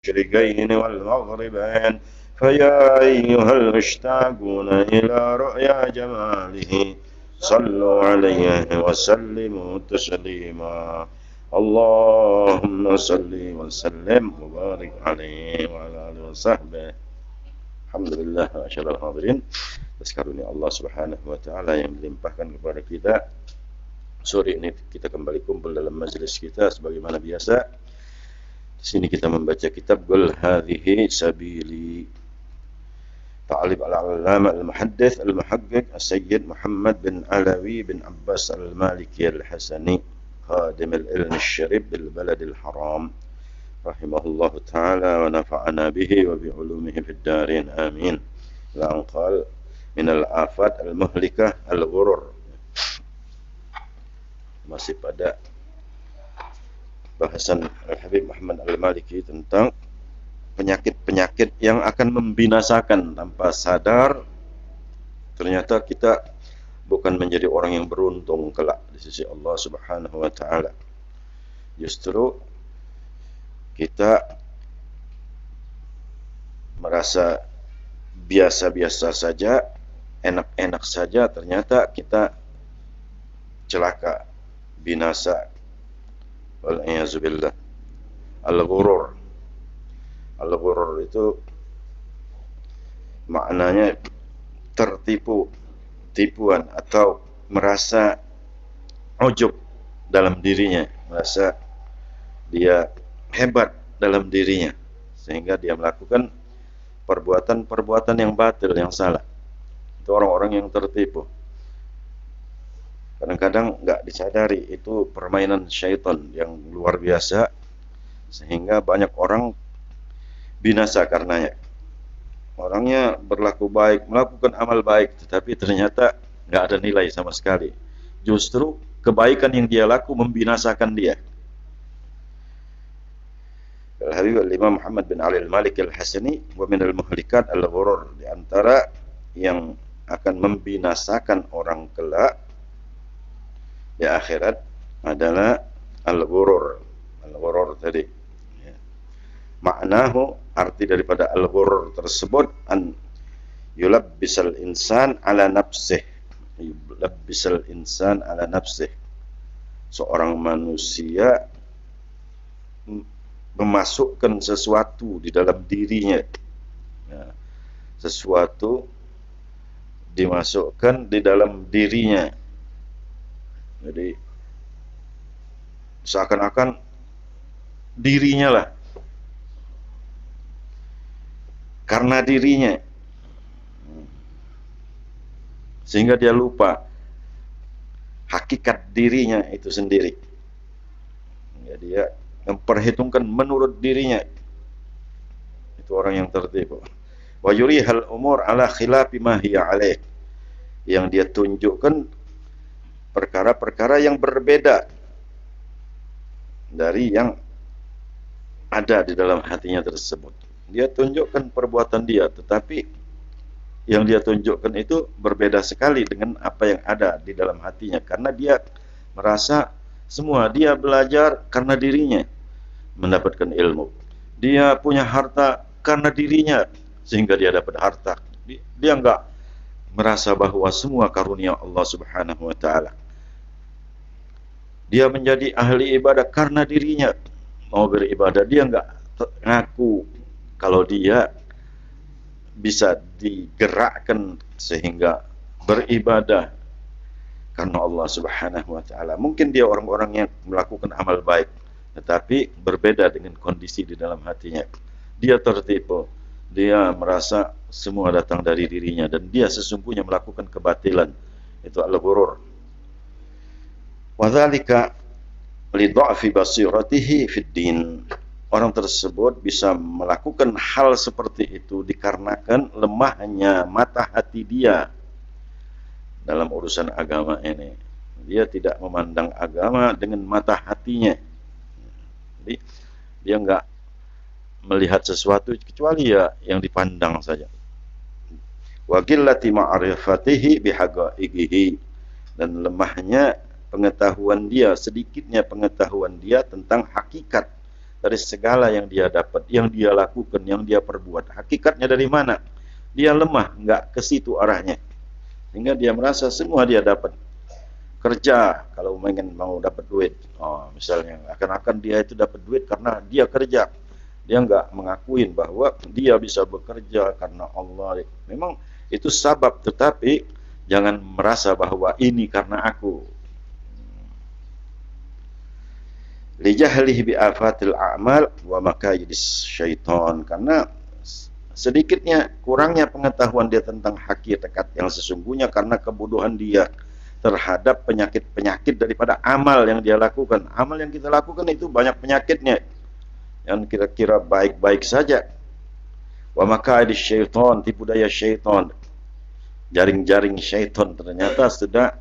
المشرقين والمغربين فيا أيها المشتاقون إلى رؤيا جماله صلوا عليه وسلموا تسليما اللهم صل وسلم وبارك عليه وعلى آله وصحبه. Alhamdulillah, masyaallah hadirin, atas karunia Allah Subhanahu wa taala yang dilimpahkan kepada kita. Sore ini kita kembali kumpul dalam majelis kita sebagaimana biasa. Di sini kita membaca kitab Qul Hadhihi Sabili Ta'alib al-Allama al-Muhaddits al-Muhaqqiq As-Sayyid Muhammad bin Alawi bin Abbas al-Maliki al-Hasani Khadim al-Ilm al-Sharif bil Balad al-Haram rahimahullahu ta'ala wa nafa'ana bihi wa bi'ulumihi fid darin amin. La'an qal min al-afat al-muhlikah al-ghurur. Masih pada bahasan Al-Habib Muhammad Al-Maliki tentang penyakit-penyakit yang akan membinasakan tanpa sadar. Ternyata kita bukan menjadi orang yang beruntung kelak di sisi Allah Subhanahu wa taala. Justru kita merasa biasa-biasa saja, enak-enak saja, ternyata kita celaka, binasa. Wal'iyazubillah. Al-ghurur. Al-ghurur itu maknanya tertipu, tipuan atau merasa ujub dalam dirinya, merasa dia hebat dalam dirinya sehingga dia melakukan perbuatan-perbuatan yang batil, yang salah. Itu orang-orang yang tertipu. Kadang-kadang nggak disadari itu permainan syaitan yang luar biasa sehingga banyak orang binasa karenanya. Orangnya berlaku baik, melakukan amal baik, tetapi ternyata nggak ada nilai sama sekali. Justru kebaikan yang dia laku membinasakan dia. Al-Habib Al-Imam Muhammad bin Ali Al-Malik Al-Hasani wa min al-muhlikat al-ghurur, di antara yang akan membinasakan orang kelak di akhirat adalah al-ghurur. Al-ghurur tadi ya. Maknahu, arti daripada al-ghurur tersebut, an yulabbisal insan ala nafsih. Yulabbisal insan ala nafsih. Seorang manusia memasukkan sesuatu di dalam dirinya ya. Sesuatu dimasukkan di dalam dirinya. Jadi seakan-akan dirinya lah, karena dirinya, sehingga dia lupa hakikat dirinya itu sendiri. Ya, dia memperhitungkan menurut dirinya. Itu orang yang tertipu. Wa yurihal umur ala khilafi ma hiya alaih, yang dia tunjukkan perkara-perkara yang berbeda dari yang ada di dalam hatinya tersebut. Dia tunjukkan perbuatan dia, tetapi yang dia tunjukkan itu berbeda sekali dengan apa yang ada di dalam hatinya, karena dia merasa semua dia belajar karena dirinya mendapatkan ilmu. Dia punya harta karena dirinya sehingga dia dapat harta. Dia enggak merasa bahwa semua karunia Allah Subhanahu wa taala. Dia menjadi ahli ibadah karena dirinya mau beribadah. Dia enggak ngaku kalau dia bisa digerakkan sehingga beribadah karena Allah Subhanahu wa taala. Mungkin dia orang-orang yang melakukan amal baik, tetapi berbeda dengan kondisi di dalam hatinya. Dia tertipu. Dia merasa semua datang dari dirinya dan dia sesungguhnya melakukan kebatilan. Itu al-ghurur. Wa dzalika li dha'fi basiratihi fid din. Orang tersebut bisa melakukan hal seperti itu dikarenakan lemahnya mata hati dia dalam urusan agama ini. Dia tidak memandang agama dengan mata hatinya. Jadi dia enggak melihat sesuatu kecuali ya yang dipandang saja. Wa qillati ma'rifatihi bihaqaiqihi, dan lemahnya pengetahuan dia, sedikitnya pengetahuan dia tentang hakikat dari segala yang dia dapat, yang dia lakukan, yang dia perbuat. Hakikatnya dari mana? Dia lemah, nggak ke situ arahnya. Sehingga dia merasa semua dia dapat. Kerja, kalau mau dapat duit. Oh, misalnya, akan-akan dia itu dapat duit karena dia kerja. Dia nggak mengakuin bahwa dia bisa bekerja karena Allah. Memang itu sabab, tetapi jangan merasa bahwa ini karena aku. Lijahlihi bi afatil a'mal wa makayidis syaitan, karena sedikitnya kurangnya pengetahuan dia tentang hakikat yang sesungguhnya karena kebodohan dia terhadap penyakit-penyakit daripada amal yang dia lakukan. Amal yang kita lakukan itu banyak penyakitnya yang kira-kira baik-baik saja. Wa makayidis syaitan, tipu daya syaitan, jaring-jaring syaitan ternyata sudah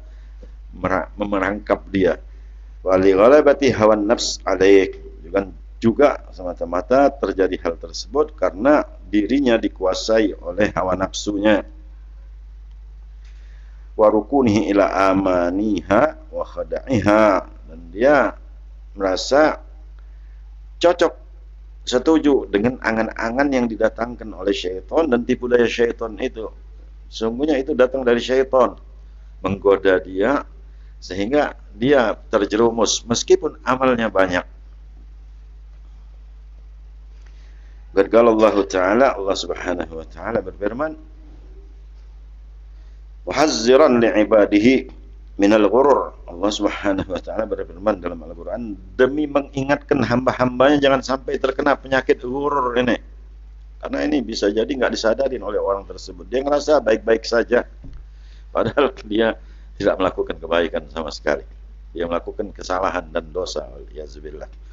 merangkap dia. Wali ghalabati hawan nafs alaik, juga semata-mata terjadi hal tersebut karena dirinya dikuasai oleh hawa nafsunya. Wa rukunihi ila amaniha wa khada'iha, dan dia merasa cocok, setuju dengan angan-angan yang didatangkan oleh syaitan dan tipu daya syaitan itu. Sungguhnya itu datang dari syaitan, menggoda dia sehingga dia terjerumus meskipun amalnya banyak. Qala Ta'ala, Allah Subhanahu wa taala berfirman, "Wahazziran li'ibadihi minal ghurur." Allah Subhanahu wa taala berfirman dalam Al-Qur'an, demi mengingatkan hamba-hambanya jangan sampai terkena penyakit ghurur ini. Karena ini bisa jadi nggak disadarin oleh orang tersebut. Dia ngerasa baik-baik saja, padahal dia tidak melakukan kebaikan sama sekali. Dia melakukan kesalahan dan dosa. Waliyahzubillah.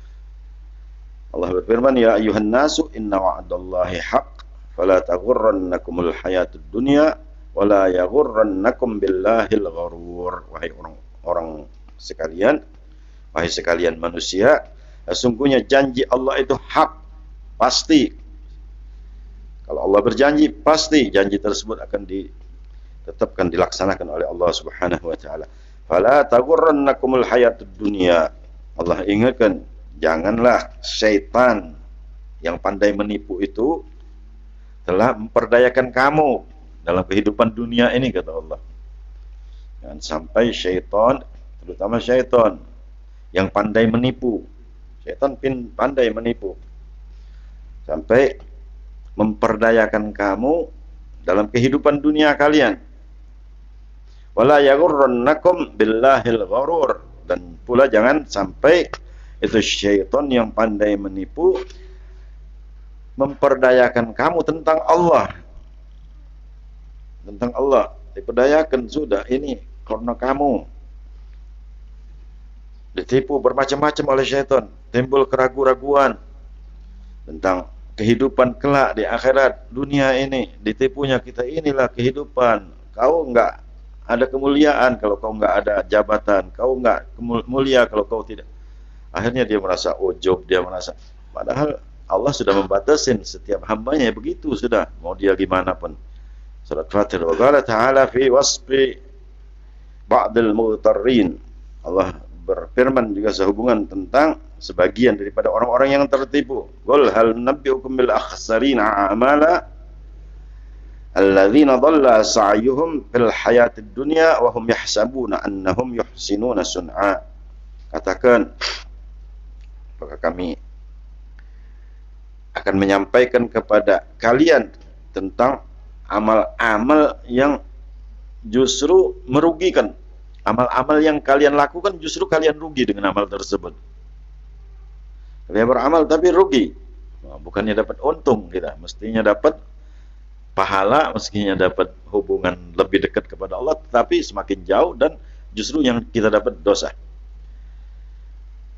Allah berfirman, "Ya ayuhan nasu inna wa'dallahi haqq, fala taghurrannakumul hayatud dunya, wala yaghurrannakum billahil gharur." Wahai orang sekalian, wahai sekalian manusia, sesungguhnya janji Allah itu hak, pasti. Kalau Allah berjanji, pasti janji tersebut akan ditetapkan, dilaksanakan oleh Allah Subhanahu wa taala. Fala taghurrannakumul hayatud dunya. Allah ingatkan, janganlah syaitan yang pandai menipu itu telah memperdayakan kamu dalam kehidupan dunia ini, kata Allah. Jangan sampai syaitan, terutama syaitan yang pandai menipu, syaitan pandai menipu, sampai memperdayakan kamu dalam kehidupan dunia kalian. Wala yaghurrannakum billahil gharur, dan pula jangan sampai itu syaitan yang pandai menipu memperdayakan kamu tentang Allah. Tentang Allah diperdayakan, sudah ini karena kamu ditipu bermacam-macam oleh syaitan, timbul keraguan-raguan tentang kehidupan kelak di akhirat. Dunia ini ditipunya kita, inilah kehidupan, kau enggak ada kemuliaan kalau kau enggak ada jabatan, kau enggak mulia kalau kau tidak. Akhirnya dia merasa ujub, dia merasa, padahal Allah sudah membatasin setiap hambanya begitu sudah, mau dia gimana pun. Surat Fatir. Wa qala ta'ala fi wasfi ba'dil mughtarrin. Allah berfirman juga sehubungan tentang sebagian daripada orang-orang yang tertipu. Qul hal nabbi'ukum bil akhsarina a'mala alladzina dhalla sa'yuhum fil hayatid dunya wa hum yahsabuna annahum yuhsinuna sun'a. Katakan, maka kami akan menyampaikan kepada kalian tentang amal-amal yang justru merugikan. Amal-amal yang kalian lakukan justru kalian rugi dengan amal tersebut. Kalian beramal tapi rugi. Bukannya dapat untung kita, mestinya dapat pahala, mestinya dapat hubungan lebih dekat kepada Allah, tetapi semakin jauh dan justru yang kita dapat dosa.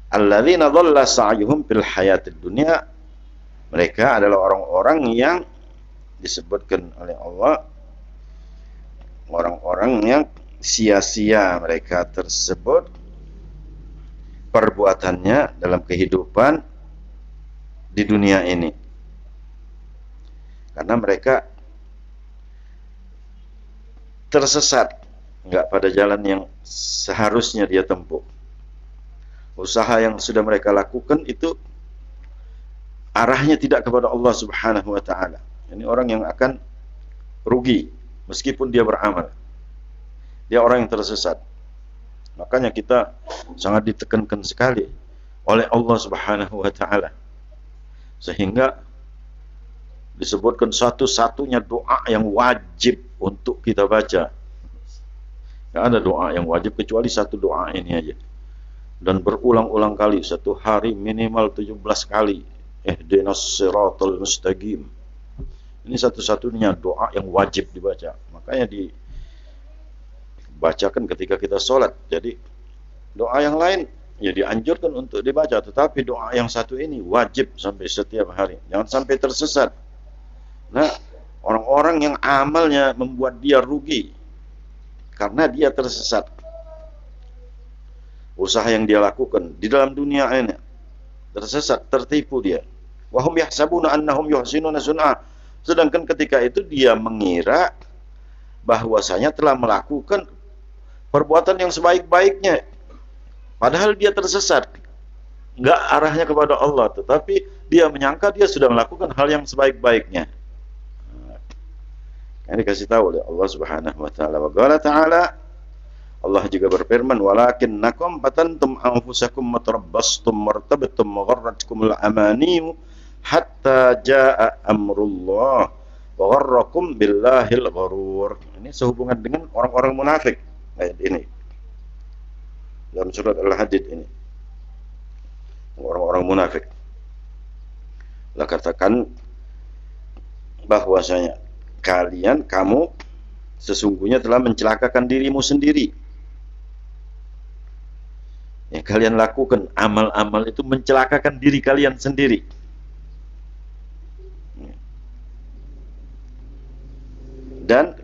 Alladzina dhalla sa'yuhum fil hayatid dunya. Mereka adalah orang-orang yang disebutkan oleh Allah, orang-orang yang sia-sia mereka tersebut perbuatannya dalam kehidupan di dunia ini, karena mereka tersesat, enggak pada jalan yang seharusnya dia tempuh. Usaha yang sudah mereka lakukan itu arahnya tidak kepada Allah Subhanahu wa taala. Ini orang yang akan rugi meskipun dia beramal. Dia orang yang tersesat. Makanya kita sangat ditekankan sekali oleh Allah Subhanahu wa taala. Sehingga disebutkan satu-satunya doa yang wajib untuk kita baca. Tidak ada doa yang wajib kecuali satu doa ini aja. Dan berulang-ulang kali, satu hari minimal 17 kali. Ihdinas siratal mustaqim. Ini satu-satunya doa yang wajib dibaca. Makanya dibacakan ketika kita sholat. Jadi doa yang lain ya dianjurkan untuk dibaca, tetapi doa yang satu ini wajib sampai setiap hari. Jangan sampai tersesat. Nah, orang-orang yang amalnya membuat dia rugi karena dia tersesat. Usaha yang dia lakukan di dalam dunia ini tersesat, tertipu dia. Wa hum yahsabuna annahum yuhsinuna sun'a. Sedangkan ketika itu dia mengira bahwasanya telah melakukan perbuatan yang sebaik-baiknya. Padahal dia tersesat. Enggak arahnya kepada Allah, tetapi dia menyangka dia sudah melakukan hal yang sebaik-baiknya. Ini dikasih tahu oleh Allah Subhanahu wa taala. Wa qala ta'ala, Allah juga berfirman, walakinnakum fatantum anfusakum matarabbastum martabtum gharratkumul amaniyu hatta jaa amrullah wa gharrakum billahil gharur. Ini sehubungan dengan orang-orang munafik ayat ini. Dalam surat Al-Hadid ini. Orang-orang munafik. Allah katakan bahwasanya kamu sesungguhnya telah mencelakakan dirimu sendiri. Yang kalian lakukan amal-amal itu mencelakakan diri kalian sendiri. Dan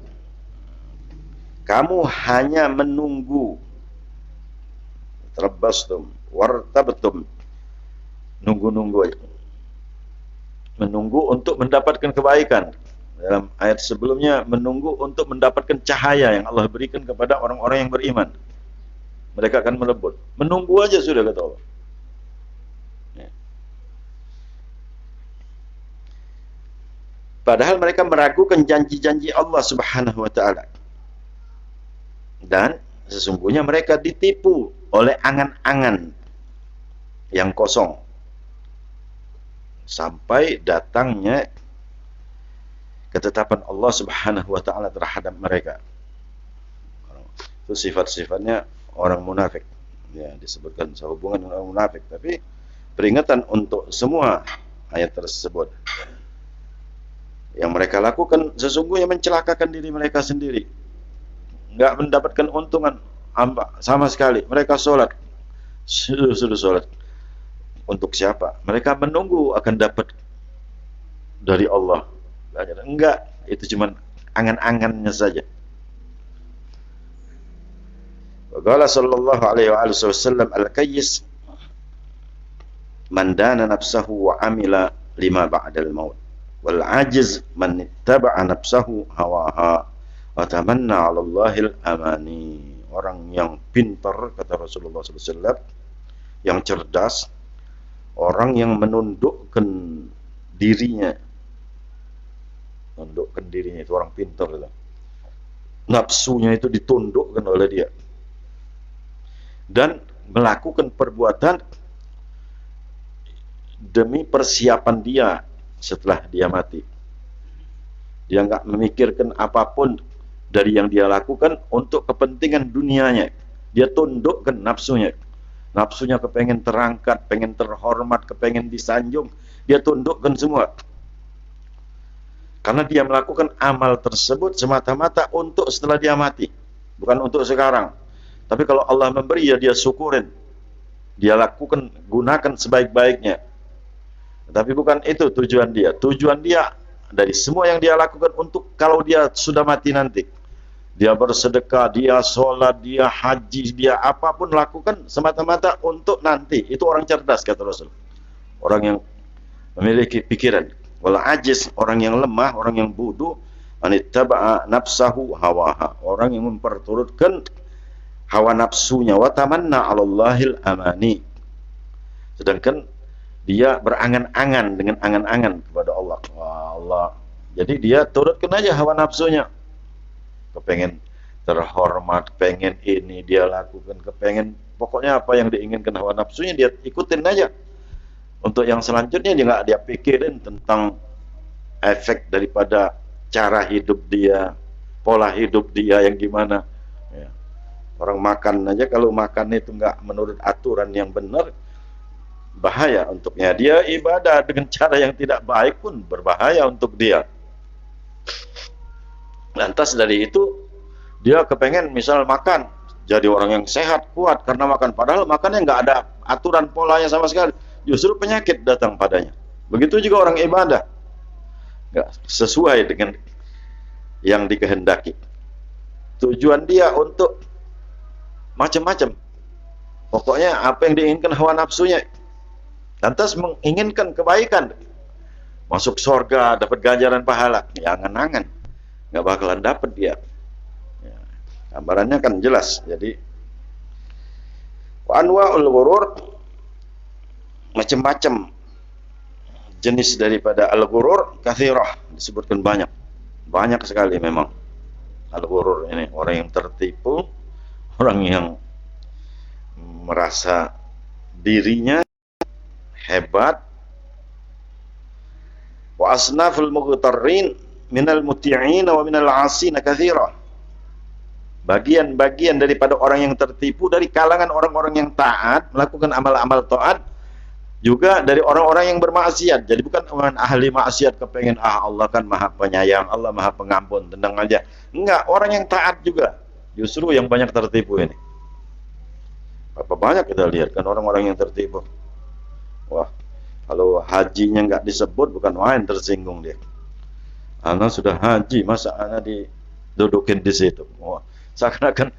kamu hanya menunggu, tarabbastum wartabtum, nunggu-nunggu, menunggu untuk mendapatkan kebaikan. Dalam ayat sebelumnya, menunggu untuk mendapatkan cahaya yang Allah berikan kepada orang-orang yang beriman. Mereka akan melebut. Menunggu aja sudah, kata Allah. Ya. Padahal mereka meragukan janji-janji Allah Subhanahu wa ta'ala. Dan sesungguhnya mereka ditipu oleh angan-angan yang kosong. Sampai datangnya ketetapan Allah Subhanahu wa ta'ala terhadap mereka. Itu sifat-sifatnya orang munafik. Ya, disebutkan sehubungan dengan orang munafik, tapi peringatan untuk semua ayat tersebut. Yang mereka lakukan sesungguhnya mencelakakan diri mereka sendiri. Enggak mendapatkan untungan sama sekali. Mereka sholat, sudah sholat. Untuk siapa? Mereka menunggu akan dapat dari Allah. Enggak, itu cuma angan-angannya saja. Qala sallallahu alaihi wasallam, al-kayyis man dana nafsahu wa amila lima ba'dal maut, wal ajiz man ittaba'a nafsahu hawaha wa tamanna 'ala Allahil amani. Orang yang pintar, kata Rasulullah sallallahu alaihi wasallam, yang cerdas, orang yang menundukkan dirinya. Menundukkan dirinya itu orang pintar. Nafsunya itu ditundukkan oleh dia. Dan melakukan perbuatan demi persiapan dia setelah dia mati. Dia enggak memikirkan apapun dari yang dia lakukan untuk kepentingan dunianya. Dia tundukkan nafsunya. Nafsunya kepengen terangkat, pengen terhormat, kepengen disanjung, dia tundukkan semua. Karena dia melakukan amal tersebut semata-mata untuk setelah dia mati, bukan untuk sekarang. Tapi kalau Allah memberi, ya dia syukurin. Dia lakukan, gunakan sebaik-baiknya. Tapi bukan itu tujuan dia. Tujuan dia dari semua yang dia lakukan untuk kalau dia sudah mati nanti. Dia bersedekah, dia sholat, dia haji, dia apapun lakukan semata-mata untuk nanti. Itu orang cerdas, kata Rasul. Orang yang memiliki pikiran. Wal ajiz, orang yang lemah, orang yang bodoh, anittaba'a nafsahu hawaha. Orang yang memperturutkan hawa nafsunya, wa tamanna 'ala Allahil amani. Sedangkan Dia berangan-angan dengan angan-angan kepada Allah. Wah, Allah. Jadi dia turutkan aja hawa nafsunya. Kepengen terhormat, pengen ini dia lakukan, kepengen pokoknya apa yang diinginkan hawa nafsunya dia ikutin aja. Untuk yang selanjutnya dia nggak dia pikirin tentang efek daripada cara hidup dia, pola hidup dia yang gimana. Ya. Orang makan aja kalau makan itu nggak menurut aturan yang benar, bahaya untuknya. Dia ibadah dengan cara yang tidak baik pun berbahaya untuk dia. Lantas dari itu dia kepengen misal makan jadi orang yang sehat kuat karena makan, padahal makannya nggak ada aturan polanya sama sekali, justru penyakit datang padanya. Begitu juga orang ibadah nggak sesuai dengan yang dikehendaki, tujuan dia untuk macam-macam, pokoknya apa yang diinginkan hawa nafsunya, lantas menginginkan kebaikan, masuk surga, dapat ganjaran pahala, ya angan-angan, nggak bakalan dapat dia. Gambarannya kan jelas. Jadi wa anwa'ul ghurur, macam-macam jenis daripada al-ghurur katsirah, disebutkan banyak sekali memang. Al-ghurur ini orang yang tertipu, orang yang merasa dirinya hebat. Wa asnaful mughtarrin minal muti'in wa minal 'asina katsirah. Bagian-bagian daripada orang yang tertipu dari kalangan orang-orang yang taat, melakukan amal-amal taat, juga dari orang-orang yang bermaksiat. Jadi bukan orang ahli maksiat kepengen Allah kan maha penyayang, Allah maha pengampun, tenang aja. Enggak, orang yang taat juga justru yang banyak tertipu ini. Berapa banyak kita lihat kan orang-orang yang tertipu. Wah, kalau hajinya nggak disebut bukan main tersinggung dia. Ana sudah haji, masa ana didudukin di situ. Wah, seakan-akan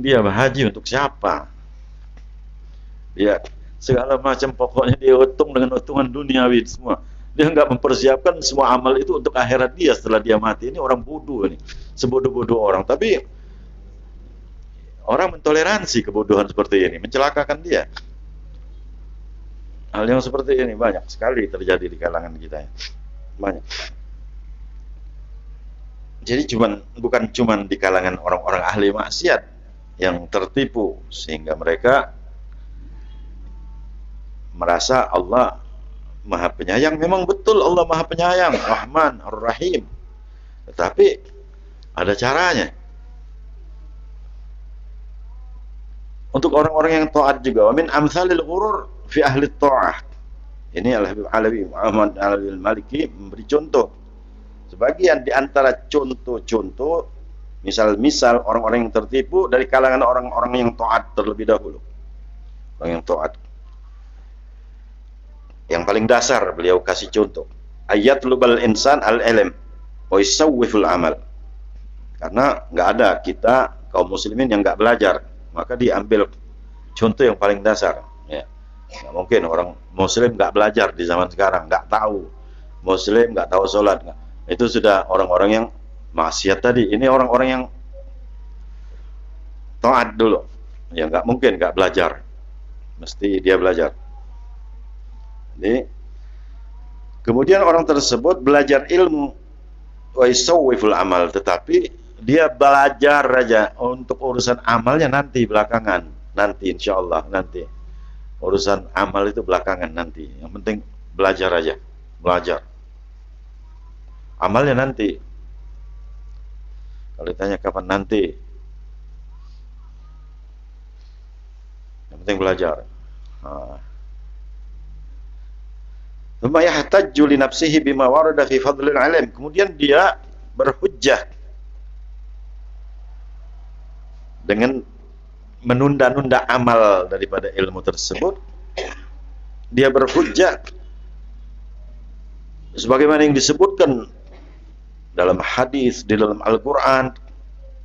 dia haji untuk siapa? Ya, segala macam pokoknya dia hitung dengan hitungan duniawi semua. Dia nggak mempersiapkan semua amal itu untuk akhirat dia setelah dia mati. Ini orang bodoh ini, sebodoh-bodoh orang. Tapi orang mentoleransi kebodohan seperti ini, mencelakakan dia. Hal yang seperti ini banyak sekali terjadi di kalangan kita. Banyak. Jadi bukan cuman di kalangan orang-orang ahli maksiat yang tertipu sehingga mereka merasa Allah Maha Penyayang. Memang betul Allah Maha Penyayang, Rahman, Ar-Rahim. Tetapi ada caranya. Untuk orang-orang yang taat juga, wa min amsalil ghurur fi ahli ta'ah. Ini Al-Habib Alawi Muhammad Al-Maliki memberi contoh. Sebagian di antara contoh-contoh, misal orang-orang yang tertipu dari kalangan orang-orang yang taat terlebih dahulu. Orang yang taat. Yang paling dasar beliau kasih contoh. Ayat lubal insan al-ilm wa yusawwiful amal. Karena nggak ada kita kaum muslimin yang nggak belajar, maka diambil contoh yang paling dasar. Ya. Nggak mungkin orang muslim nggak belajar di zaman sekarang, nggak tahu. Muslim nggak tahu sholat. Itu sudah orang-orang yang maksiat tadi. Ini orang-orang yang taat dulu. Ya nggak mungkin nggak belajar. Mesti dia belajar. Jadi, kemudian orang tersebut belajar ilmu wa yusawwiful amal, tetapi dia belajar aja untuk urusan amalnya nanti belakangan. Nanti insyaallah nanti. Urusan amal itu belakangan nanti. Yang penting belajar aja. Belajar. Amalnya nanti. Kalau ditanya kapan nanti, yang penting belajar. Thumma yahtajju li nafsihi bima warada fi fadlil ilm. Kemudian dia berhujjah dengan menunda-nunda amal daripada ilmu tersebut. Dia berhujjah sebagaimana yang disebutkan dalam hadis, di dalam Al-Quran,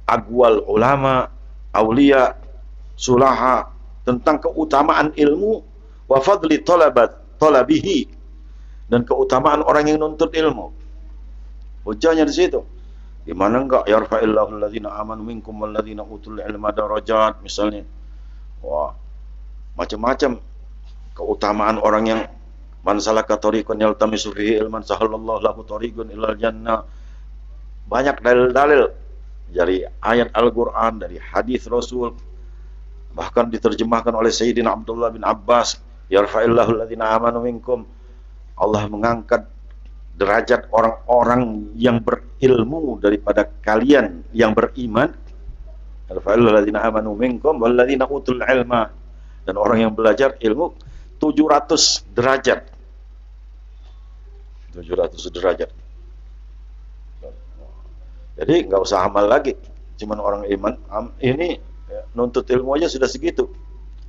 aqwal ulama, aulia, sulaha, tentang keutamaan ilmu, wa fadli talabihi, dan keutamaan orang yang nuntut ilmu. Hujahnya di situ. Gimana enggak yarfa'illahu alladzina amanu minkum walladzina utul ilma darajat misalnya. Wah, macam-macam keutamaan orang yang Man salaka tariqan yaltamisu fihi ilman sahalallahu lahu tariqun ilal jannah. Banyak dalil-dalil dari ayat Al-Quran, dari hadis Rasul, bahkan diterjemahkan oleh Sayyidina Abdullah bin Abbas, yarfa'illahu alladhina amanu minkum. Allah mengangkat derajat orang-orang yang berilmu daripada kalian yang beriman. Yarfa'illahu alladhina amanu minkum walladhina utul ilma. Dan orang yang belajar ilmu 700 derajat. 700 derajat. Jadi nggak usah amal lagi. Cuman orang iman ini nuntut ilmu aja sudah segitu.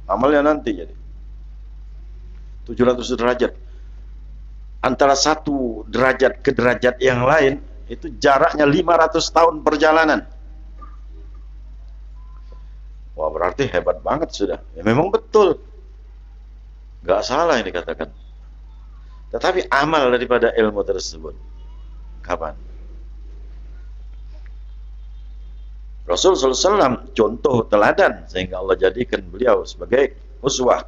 Amalnya nanti jadi 700 derajat. Antara satu derajat ke derajat yang lain itu jaraknya 500 tahun perjalanan. Wah, berarti hebat banget sudah. Ya memang betul. Nggak salah yang dikatakan. Tetapi amal daripada ilmu tersebut kapan? Rasul SAW contoh teladan sehingga Allah jadikan beliau sebagai uswah.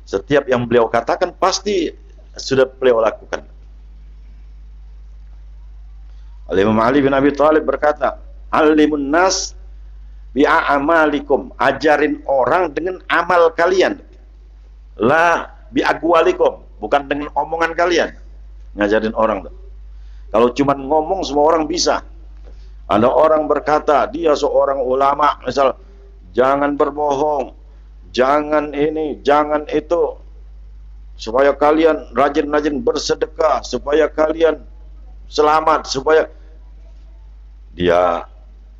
Setiap yang beliau katakan pasti sudah beliau lakukan. Imam Ali bin Abi Thalib berkata, "Alimun nas bi'amalikum." Ajarin orang dengan amal kalian. La bi'aqwalikum, bukan dengan omongan kalian. Ngajarin orang tuh. Kalau cuma ngomong semua orang bisa. Ada orang berkata, dia seorang ulama, misal, jangan berbohong, jangan ini, jangan itu, supaya kalian rajin-rajin bersedekah, supaya kalian selamat, supaya dia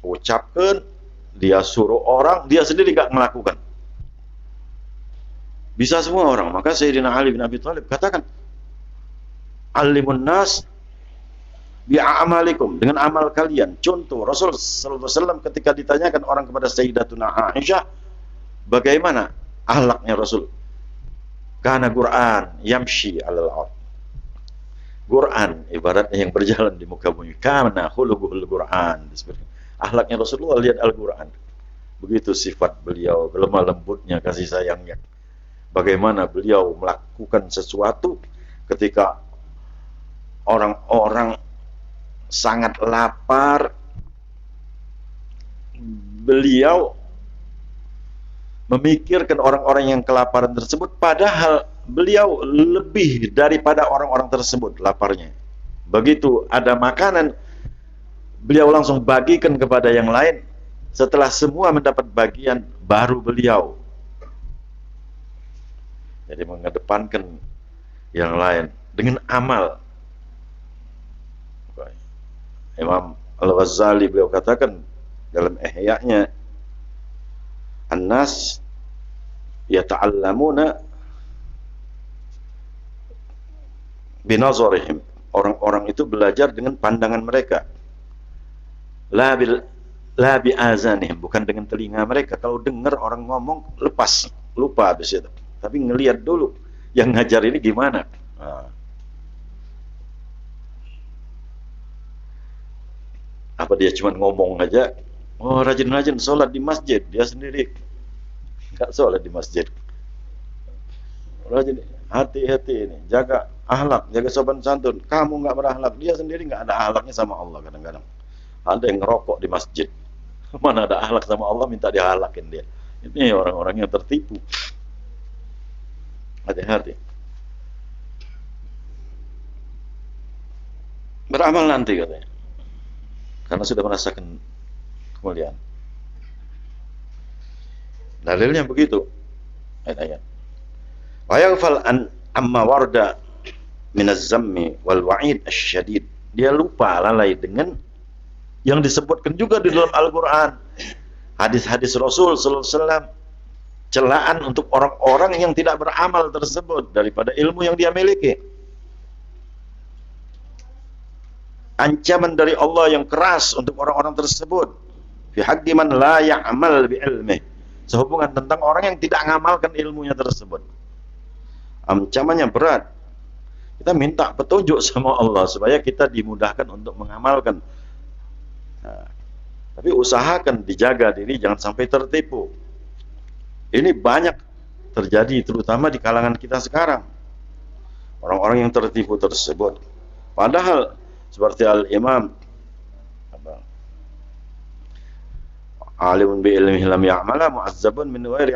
ucapkan, dia suruh orang, dia sendiri gak melakukan. Bisa semua orang. Maka Sayyidina Ali bin Abi Thalib katakan, alimun nas bi'amalikum, dengan amal kalian. Contoh Rasul sallallahu alaihi wasallam ketika ditanyakan orang kepada Sayyidatuna Aisyah, bagaimana akhlaknya Rasul? Kana Quran yamshi 'alal ard. Quran ibaratnya yang berjalan di muka bumi. Kana khuluquhul Quran. Akhlaknya Rasulullah, lihat Al-Quran. Begitu sifat beliau, lemah lembutnya, kasih sayangnya. Bagaimana beliau melakukan sesuatu ketika orang-orang sangat lapar, beliau memikirkan orang-orang yang kelaparan tersebut, padahal beliau lebih daripada orang-orang tersebut laparnya. Begitu ada makanan, beliau langsung bagikan kepada yang lain. Setelah semua mendapat bagian, baru beliau. Jadi mengedepankan yang lain dengan amal. Imam Al-Ghazali beliau katakan dalam Ihya-nya, An-nas yata'allamuna binazarihim. Orang-orang itu belajar dengan pandangan mereka. La bi'azanihim, bukan dengan telinga mereka. Kalau dengar orang ngomong, lepas, lupa habis itu. Tapi ngelihat dulu yang ngajar ini gimana. Nah. Apa dia cuma ngomong aja, oh rajin-rajin sholat di masjid, dia sendiri nggak sholat di masjid. Rajin, hati-hati ini, jaga akhlak, jaga sopan santun. Kamu nggak berakhlak, dia sendiri nggak ada akhlaknya sama Allah. Kadang-kadang ada yang ngerokok di masjid, mana ada akhlak sama Allah, minta dihalakin dia. Ini orang-orang yang tertipu. Hati-hati. Beramal nanti katanya, karena sudah merasakan kemuliaan. Dalilnya begitu. Ayat-ayat. Wa yaghfal an amma warda min az-zammi wal wa'id asy-syadid. Dia lupa, lalai dengan yang disebutkan juga di dalam Al-Qur'an. Hadis-hadis Rasul sallallahu alaihi wasallam, celaan untuk orang-orang yang tidak beramal tersebut daripada ilmu yang dia miliki. Ancaman dari Allah yang keras untuk orang-orang tersebut. Fi haqqi man la ya'mal bi ilmih. Sehubungan tentang orang yang tidak mengamalkan ilmunya tersebut. Ancamannya berat. Kita minta petunjuk sama Allah supaya kita dimudahkan untuk mengamalkan. Nah, tapi usahakan dijaga diri jangan sampai tertipu. Ini banyak terjadi terutama di kalangan kita sekarang. orang-orang yang tertipu tersebut. Padahal seperti Al-Imam alimun bi ilmihi lam ya'mala mu'azzabun min ghairi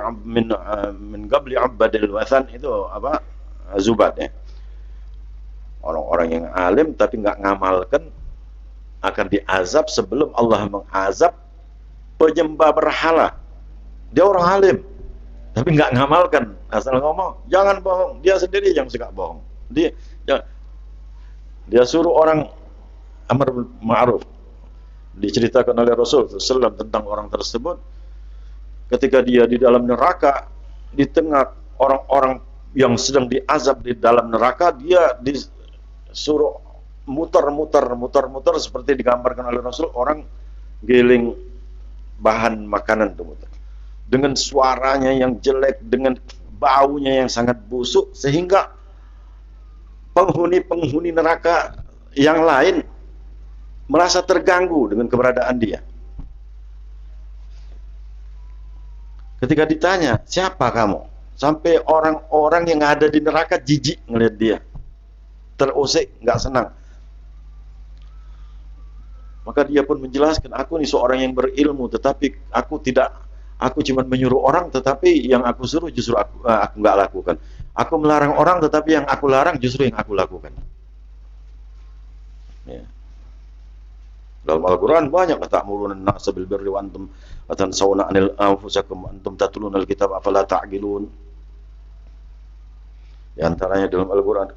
min qabli abadil wathan, itu apa, Zubat ya. Orang-orang yang alim tapi nggak ngamalkan akan diazab sebelum Allah mengazab penyembah berhala. Dia orang alim tapi nggak ngamalkan, asal ngomong jangan bohong, dia sendiri yang suka bohong. Dia suruh orang amar ma'ruf. Diceritakan oleh Rasul SAW tentang orang tersebut, ketika dia di dalam neraka, di tengah orang-orang yang sedang diazab di dalam neraka, dia disuruh muter seperti digambarkan oleh Rasul, orang giling bahan makanan itu, dengan suaranya yang jelek, dengan baunya yang sangat busuk, sehingga penghuni neraka yang lain merasa terganggu dengan keberadaan dia. Ketika ditanya, siapa kamu? Sampai orang-orang yang ada di neraka jijik ngelihat dia, terusik, nggak senang. Maka dia pun menjelaskan, aku ini seorang yang berilmu, tetapi aku cuma menyuruh orang, tetapi yang aku suruh justru aku nggak lakukan. Aku melarang orang, tetapi yang aku larang justru yang aku lakukan. Ya. Dalam Al-Quran banyak, ta'muruna an-nasa bil birri wa antum tansawna anil anfusakum wa antum tatluna al-kitab afala ta'qilun. Di antaranya dalam Al-Quran.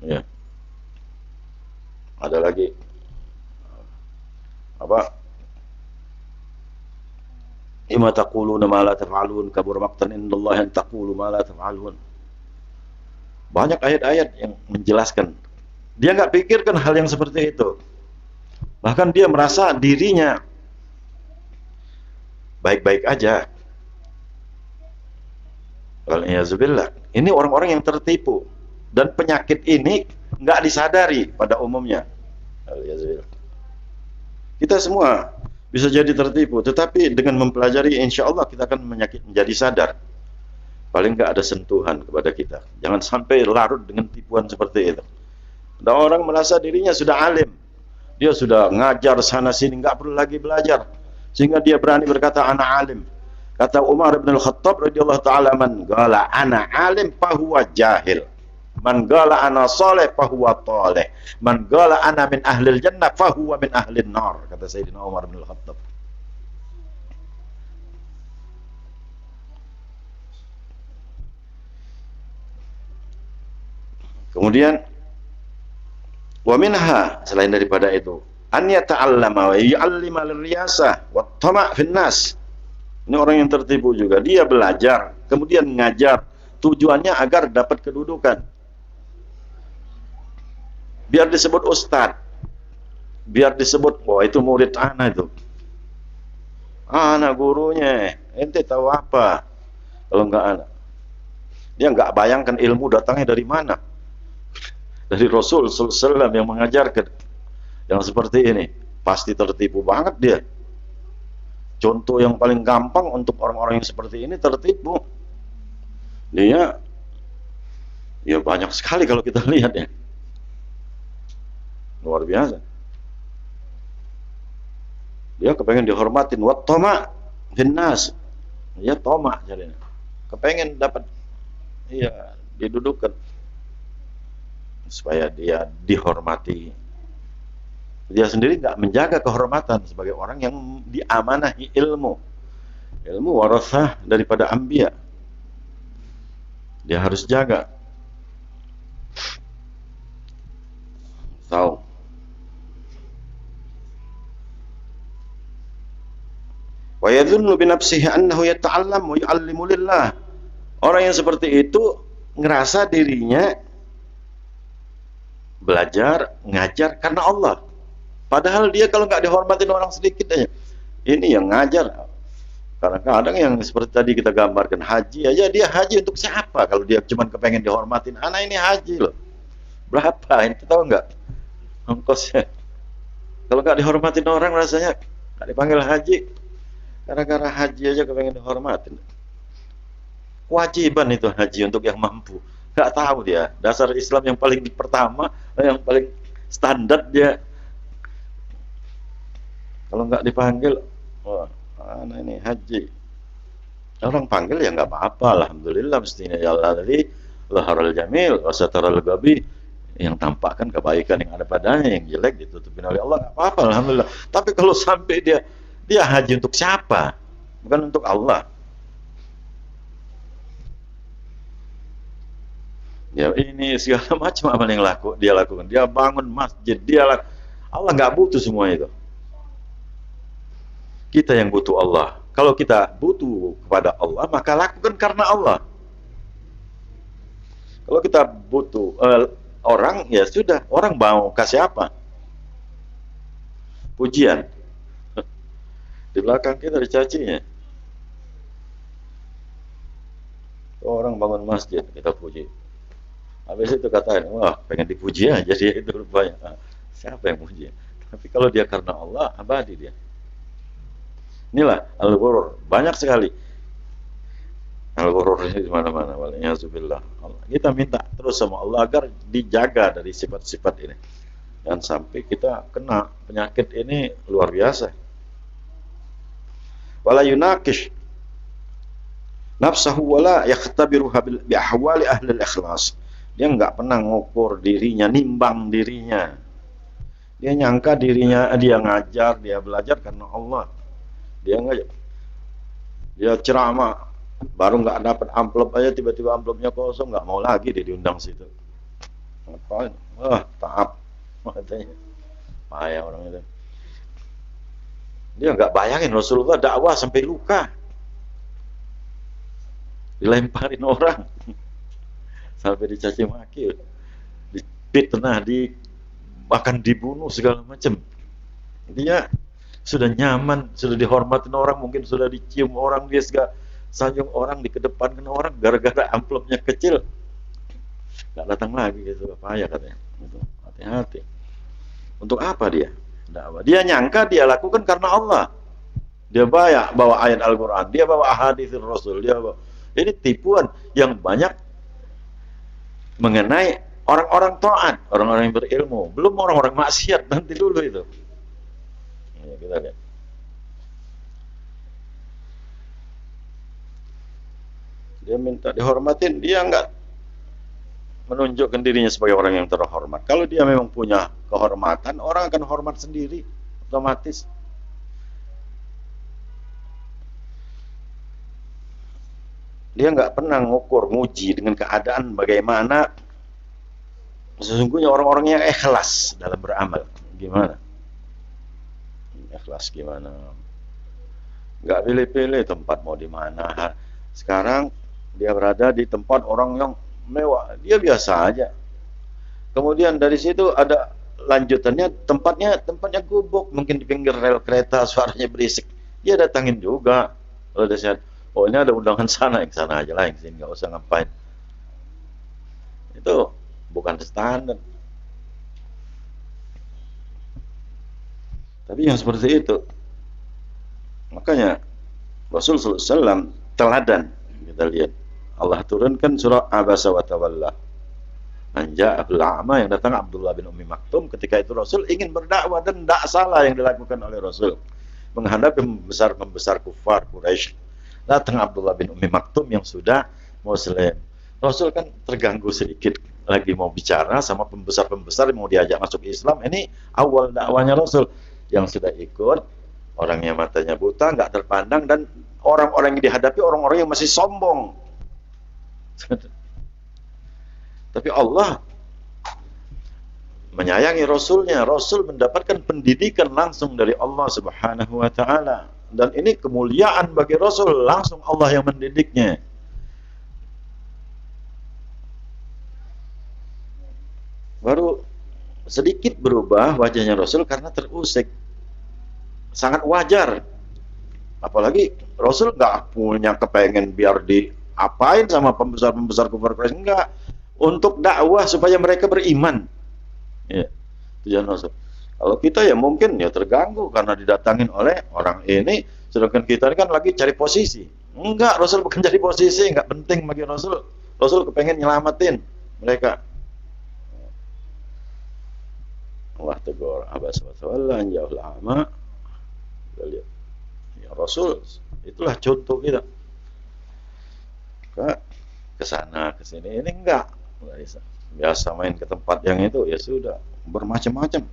Ya. Ada lagi apa? Ima taquluna ma la taf'alun kabur maqtan indallahi an taqulu ma la taf'alun. Banyak ayat-ayat yang menjelaskan. Dia nggak pikirkan hal yang seperti itu. Bahkan dia merasa dirinya baik-baik aja. Wal'iyazubillah. Ini orang-orang yang tertipu. Dan penyakit ini nggak disadari pada umumnya. Wal'iyazubillah. Kita semua bisa jadi tertipu. Tetapi dengan mempelajari, insya Allah kita akan menjadi sadar. Paling nggak ada sentuhan kepada kita. Jangan sampai larut dengan tipuan seperti itu. Ada orang merasa dirinya sudah alim, dia sudah ngajar sana sini, nggak perlu lagi belajar, sehingga dia berani berkata ana alim. Kata Umar bin Al-Khattab radhiyallahu taala, man qala ana alim fahuwa jahil, man qala ana saleh fahuwa taleh, man qala ana min ahlil jannah fahuwa min ahlin nar, kata Sayyidina Umar bin Al-Khattab. Kemudian wa minha, selain daripada itu, an yata'allama wa yu'allima liriyasah wa tama' fin nas. Ini orang yang tertipu juga. Dia belajar, kemudian ngajar, tujuannya agar dapat kedudukan. Biar disebut ustadz, biar disebut, wah itu murid anak itu, anak gurunya, ente tahu apa? Kalau enggak anak, dia enggak bayangkan ilmu datangnya dari mana. Dari Rasul SAW yang mengajarkan yang seperti ini, pasti tertipu banget dia. Contoh yang paling gampang untuk orang-orang yang seperti ini tertipu, dia ya banyak sekali kalau kita lihat ya, luar biasa. Dia kepengen dihormatin, wat toma finnas, ya toma jadinya, kepengen dapat, iya, didudukan supaya dia dihormati. Dia sendiri nggak menjaga kehormatan sebagai orang yang diamanahi ilmu warasah daripada anbiya. Dia harus jaga. Tahu. Wa yadhunnu bi nafsihi annahu yata'allam wa yu'allimu lillah. Orang yang seperti itu ngerasa dirinya belajar, ngajar karena Allah. Padahal dia kalau nggak dihormatin orang sedikit aja, ini yang ngajar. Kadang-kadang yang seperti tadi kita gambarkan, haji aja, dia haji untuk siapa? Kalau dia cuma kepengen dihormatin, anak ini haji loh. Berapa? Ini tahu nggak ongkosnya? Kalau nggak dihormatin orang, rasanya nggak dipanggil haji. Gara-gara haji aja kepengen dihormatin. Kewajiban itu haji untuk yang mampu. nggak tahu dia. Dasar Islam yang paling pertama, yang paling standar dia. Kalau nggak dipanggil, wah, anak ini haji. Orang panggil ya nggak apa-apa, alhamdulillah mestinya ya alladzi zaharal jamil wa sataral gabi, yang tampakkan kebaikan yang ada padanya, yang jelek ditutupin oleh Allah, nggak apa-apa, alhamdulillah. Tapi kalau sampai dia haji untuk siapa? Bukan untuk Allah. Ya ini segala macam amal yang dia lakukan. Dia bangun masjid, Allah nggak butuh semua itu. Kita yang butuh Allah. Kalau kita butuh kepada Allah, maka lakukan karena Allah. Kalau kita butuh orang, ya sudah. Orang mau kasih apa? Pujian. Di belakang kita dicacinya. Orang bangun masjid, kita puji. Habis itu katakan, wah pengen dipuji aja dia itu rupanya. Siapa yang puji? Tapi kalau dia karena Allah, abadi dia. Inilah al-ghurur, banyak sekali al-ghurur di mana-mana. Waliyahzubillah. Kita minta terus sama Allah agar dijaga dari sifat-sifat ini. Dan sampai kita kena penyakit ini luar biasa. Wala yunaqish nafsahu wala yakhtabiruha bi ahwali ahli al-ikhlas. Dia nggak pernah ngukur dirinya, nimbang dirinya. Dia nyangka dirinya, dia ngajar, dia belajar karena Allah. Dia nggak, dia ceramah baru nggak dapat amplop aja, tiba-tiba amplopnya kosong, nggak mau lagi dia diundang situ. Ngapain? Wah, taap katanya. Payah orang itu. Dia nggak bayangin Rasulullah dakwah sampai luka, dilemparin orang, sampai dicaci maki, difitnah, bahkan dibunuh segala macam. Dia sudah nyaman, sudah dihormatin orang, mungkin sudah dicium orang, dia juga sanjung orang, dikedepankan orang, gara-gara amplopnya kecil nggak datang lagi gitu. Payah katanya. Hati-hati. Untuk apa dia dakwah? Dia nyangka dia lakukan karena Allah. Dia bawa ayat Al-Quran, dia bawa ahaditsir Rasul, dia bawa. Ini tipuan yang banyak mengenai orang-orang taat, orang-orang yang berilmu, belum orang-orang maksiat, nanti dulu itu. Ya, kita lihat. Dia minta dihormatin, dia enggak menunjukkan dirinya sebagai orang yang terhormat. Kalau dia memang punya kehormatan, orang akan hormat sendiri, otomatis. Dia enggak pernah ngukur, nguji dengan keadaan bagaimana sesungguhnya orang-orang yang ikhlas dalam beramal. Gimana? Ikhlas gimana? Nggak pilih-pilih tempat mau di mana. Sekarang dia berada di tempat orang yang mewah, dia biasa aja. Kemudian dari situ ada lanjutannya, tempatnya gubuk, mungkin di pinggir rel kereta, suaranya berisik. Dia datangin juga. Kalau dia lihat, oh ini ada undangan sana, yang sana aja lah, yang sini nggak usah ngapain. Itu bukan standar. Tapi yang seperti itu, makanya Rasul SAW teladan. Kita lihat Allah turunkan surah Abasa wa Tawalla, Anja'ahul A'ma, yang datang Abdullah bin Ummi Maktum. Ketika itu Rasul ingin berdakwah, dan tidak salah yang dilakukan oleh Rasul menghadapi pembesar kufar Quraisy. Datang Abdullah bin Ummi Maktum yang sudah Muslim. Rasul kan terganggu sedikit, lagi mau bicara sama pembesar-pembesar yang mau diajak masuk Islam. Ini awal dakwanya Rasul. Yang sudah ikut, orangnya matanya buta, nggak terpandang, dan orang-orang yang dihadapi orang-orang yang masih sombong. Tapi Allah menyayangi Rasulnya. Rasul mendapatkan pendidikan langsung dari Allah Subhanahu wa Ta'ala, dan ini kemuliaan bagi Rasul, langsung Allah yang mendidiknya. Baru sedikit berubah wajahnya Rasul karena terusik. Sangat wajar. Apalagi Rasul nggak punya kepengen biar diapain sama pembesar-pembesar kufar Quraisy, enggak. Untuk dakwah supaya mereka beriman. Ya, tujuan Rasul. Kalau kita ya mungkin ya terganggu karena didatangin oleh orang ini, sedangkan kita ini kan lagi cari posisi. Enggak, Rasul bukan cari posisi, enggak penting bagi Rasul. Rasul kepengen nyelamatin mereka. Allah tegur abas wa tawalla jauhul ama. Kita lihat ya Rasul itulah contoh kita. Ke sana ke sini ini enggak biasa main ke tempat yang itu ya sudah bermacam-macam.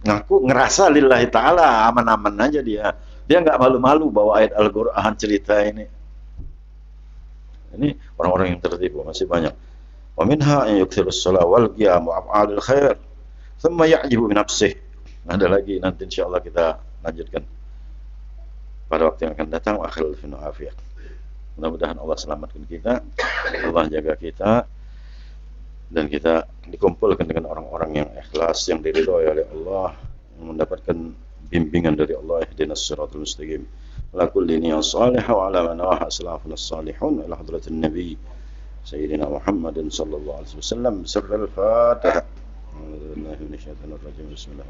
Ngaku ngerasa lillahi ta'ala aman-aman aja dia nggak malu-malu bawa ayat Al-Quran cerita ini orang-orang yang tertipu masih banyak. Wa minha an yukthirus shalah wal qiyam wa af'alul khair thumma ya'jibu bi nafsihi. Ada lagi nanti insyaallah kita lanjutkan pada waktu yang akan datang. Wa akhirul afiyah. Mudah-mudahan Allah selamatkan kita, Allah jaga kita, dan kita dikumpulkan dengan orang-orang yang ikhlas, yang diridhoi oleh Allah, yang mendapatkan bimbingan dari Allah. Ihdinas siratal mustaqim. Ala kulli niyyah salihah wa ala man nawaha salafun salihun ila hadratin nabi sayyidina Muhammadin sallallahu alaihi wasallam. Sirrul Fatihah. Bismillahirrahmanirrahim.